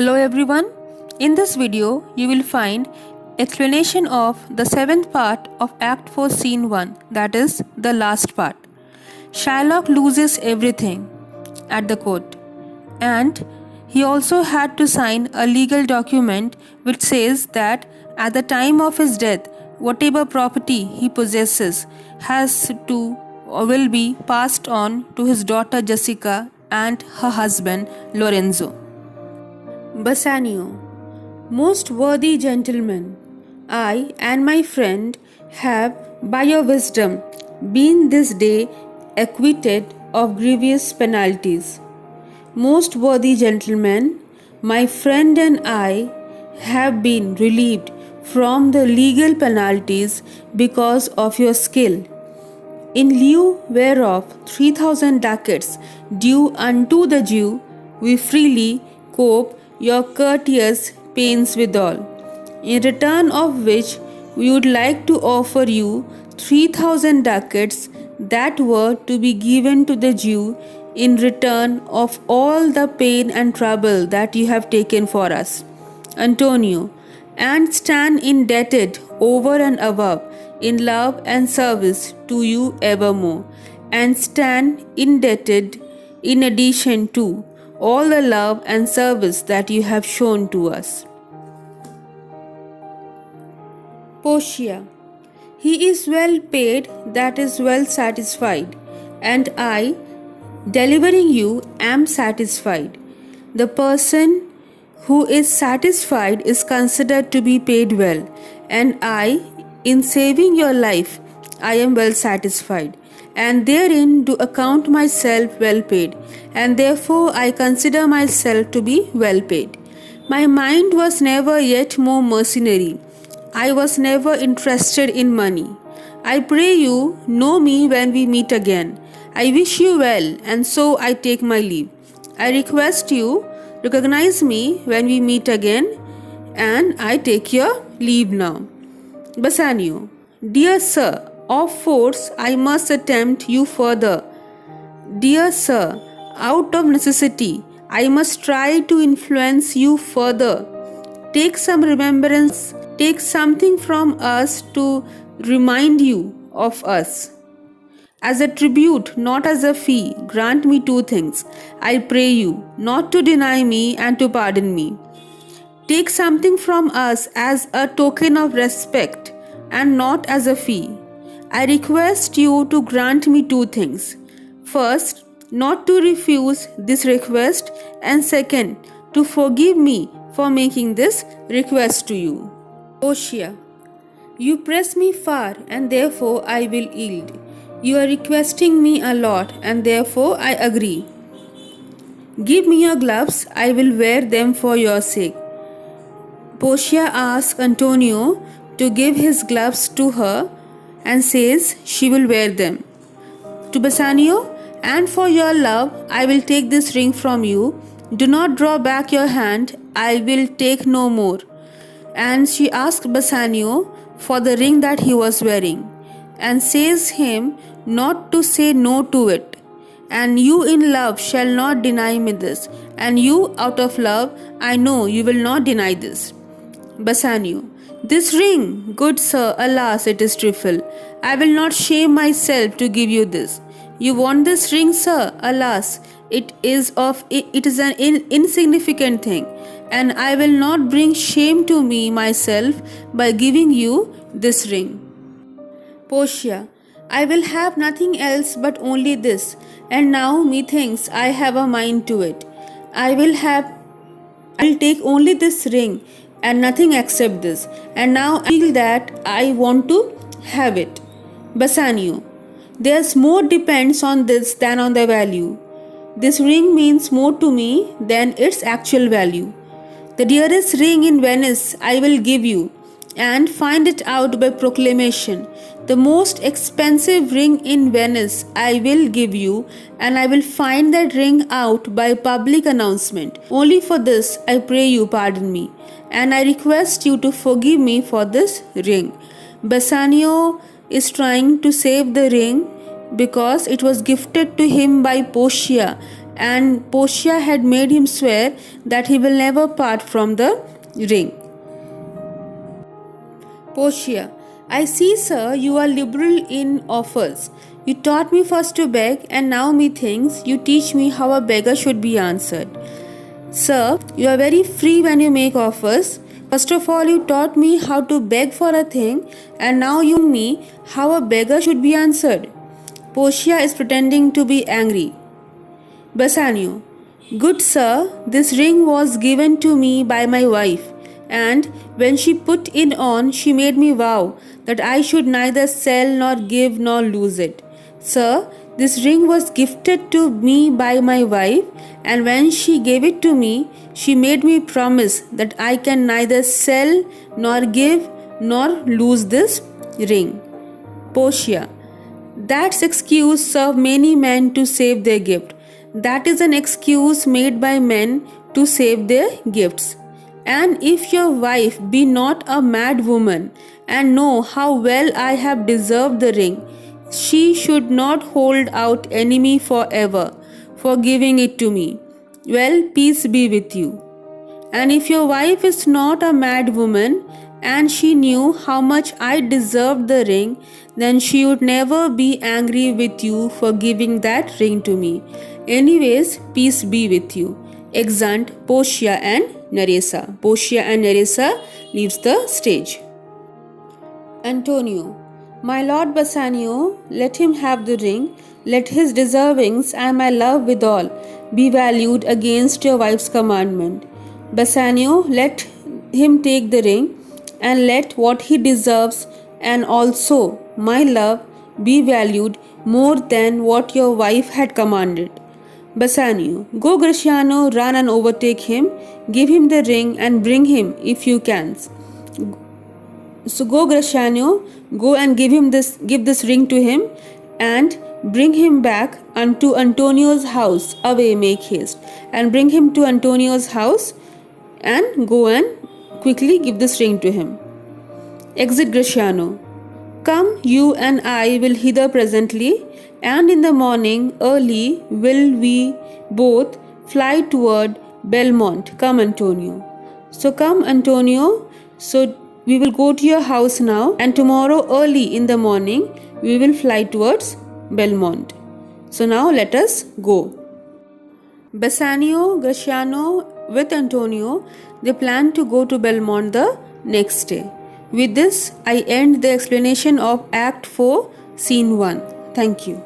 Hello everyone. In this video, you will find explanation of the 7th part of Act 4 Scene 1, that is, the last part. Shylock loses everything at the court, and he also had to sign a legal document which says that at the time of his death, whatever property he possesses has to or will be passed on to his daughter Jessica and her husband Lorenzo. Bassanio, most worthy gentlemen, I and my friend have, by your wisdom, been this day acquitted of grievous penalties. Most worthy gentlemen, my friend and I have been relieved from the legal penalties because of your skill. In lieu whereof 3,000 ducats due unto the Jew, we freely cope your courteous pains withal, in return of which we would like to offer you 3,000 ducats that were to be given to the Jew in return of all the pain and trouble that you have taken for us, Antonio, and stand indebted over and above in love and service to you evermore, and stand indebted in addition to all the love and service that you have shown to us. Portia, he is well paid that is well satisfied, and I, delivering you, am satisfied. The person who is satisfied is considered to be paid well, and I, in saving your life, I am well satisfied, and therein do account myself well paid, and therefore I consider myself to be well paid. My mind was never yet more mercenary. I was never interested in money. I pray you know me when we meet again. I wish you well, and so I take my leave. I request you recognize me when we meet again, and I take your leave now. Bassanio, dear sir, of force I must attempt you further. Dear sir, out of necessity I must try to influence you further. Take some remembrance, take something from us to remind you of us. As a tribute, not as a fee, grant me two things. I pray you, not to deny me and to pardon me. Take something from us as a token of respect and not as a fee. I request you to grant me two things. First, not to refuse this request, and second, to forgive me for making this request to you. Portia, you press me far, and therefore I will yield. You are requesting me a lot, and therefore I agree. Give me your gloves, I will wear them for your sake. Portia asks Antonio to give his gloves to her and says she will wear them. To Bassanio, and for your love, I will take this ring from you. Do not draw back your hand, I will take no more. And she asked Bassanio for the ring that he was wearing, and says him not to say no to it. And you in love shall not deny me this, and you out of love, I know you will not deny this. Bassanio, this ring, good sir, alas, it is trifle. I will not shame myself to give you this. You want this ring, sir? Alas, it is an insignificant thing, and I will not bring shame to me myself by giving you this ring. Portia, I will have nothing else but only this, and now methinks I have a mind to it. I will take only this ring and nothing except this, and now I feel that I want to have it. Bassanio, there's more depends on this than on the value. This ring means more to me than its actual value. The dearest ring in Venice I will give you, and find it out by proclamation. The most expensive ring in Venice I will give you, and I will find that ring out by public announcement. Only for this I pray you pardon me, and I request you to forgive me for this ring. Bassanio is trying to save the ring because it was gifted to him by Portia, and Portia had made him swear that he will never part from the ring. Portia: I see, sir, you are liberal in offers. You taught me first to beg, and now methinks you teach me how a beggar should be answered. Sir, you are very free when you make offers. First of all, you taught me how to beg for a thing, and now you teach me how a beggar should be answered. Portia is pretending to be angry. Bassanio: Good sir, this ring was given to me by my wife, and when she put it on, she made me vow that I should neither sell nor give nor lose it. Sir, this ring was gifted to me by my wife, and when she gave it to me, she made me promise that I can neither sell nor give nor lose this ring. Portia: That's excuse serve many men to save their gift. That is an excuse made by men to save their gifts. And if your wife be not a mad woman, and know how well I have deserved the ring, she should not hold out enemy forever for giving it to me. Well, peace be with you. And if your wife is not a mad woman, and she knew how much I deserved the ring, then she would never be angry with you for giving that ring to me. Anyways, peace be with you. Exeunt Portia and Nerissa. Portia and Nerissa leaves the stage. Antonio: My lord Bassanio, let him have the ring. Let his deservings and my love withal be valued against your wife's commandment. Bassanio, let him take the ring, and let what he deserves and also my love be valued more than what your wife had commanded. Bassanio: Go, Gratiano, run and overtake him. Give him the ring and bring him if you can. So go, Gratiano, go and give this ring to him, and bring him back unto Antonio's house. Away, make haste, and bring him to Antonio's house, and go and quickly give this ring to him. Exit Gratiano. Come, you and I will hither presently, and in the morning early will we both fly toward Belmont. Come, Antonio. So come, Antonio. So we will go to your house now, and tomorrow early in the morning we will fly towards Belmont. So now let us go. Bassanio, Gratiano with Antonio, they plan to go to Belmont the next day. With this, I end the explanation of Act 4, Scene 1. Thank you.